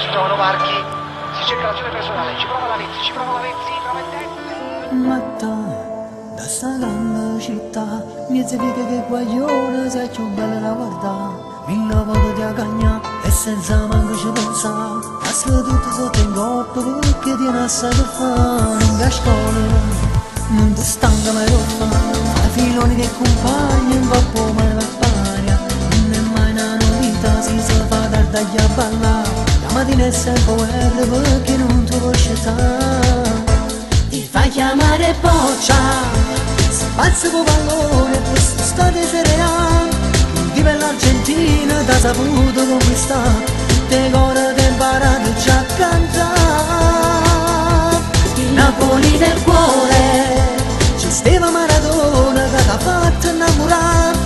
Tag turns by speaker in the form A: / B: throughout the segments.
A: si trovano varchi, si cerca l'azione personale, ci prova la Vezzi, prova in testa.
B: Ma da sta grande città, mi figa che guaglione sei più bella da guardare. Mi lavoro di cagna e senza manco ci pensare. Asco tutto sotto in coppa perché tiene assai da fare. In a scuola non ti stanca mai da fare. Fai filoni che compagni un po' mai va paria. Non è mai una novità, si fa tardi a ballare. La mattina è sempre guerra perché non ti puoi scegliere. Ti fai chiamare boccia, spazio con pallone, questa storia serena. Di bella Argentina, da saputo conquistare, tutte cose che imparato già a cantare. Il Napoli del cuore, c'è Steva Maradona che t'ha fatto innamorare.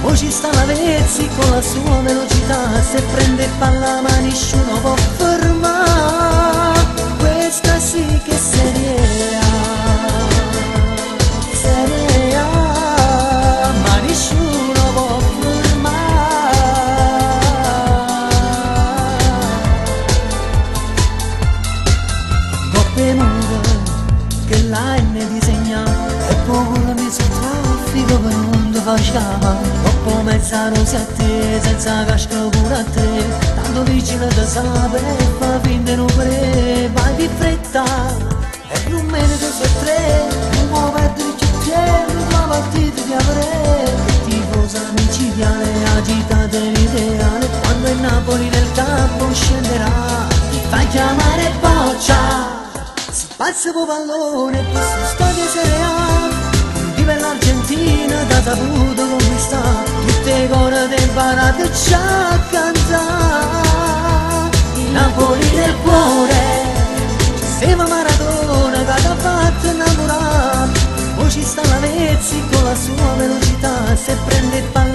B: Poi ci sta la Vezzi con la sua velocità, se prende palla ma nessuno può fermare. Questa sì che è Serie A, Serie A, ma nessuno può fermare. Coppe nuove che la N disegna e poi la messa in traffico per non ti facciamo. Troppo mezza rose a te, senza casca pure a te, tanto vicino da sape e fa finta di non vedere. Vai di fretta e non me ne due o tre, non può perdere il cicchiere, la partita di avere. Tifosa micidiale, agitate l'ideale, quando il Napoli nel campo scenderà. Ti fai chiamare boccia, si passa con pallone, questa storia Serie A. Vive l'Argentina, da saputo conquistare, tutte cose che imparate già a cantare. Il Napoli del cuore, Steva Maradona che t'ha fatto innamorare. Poi ci sta la Vezzi con la sua velocità, se prende il pallone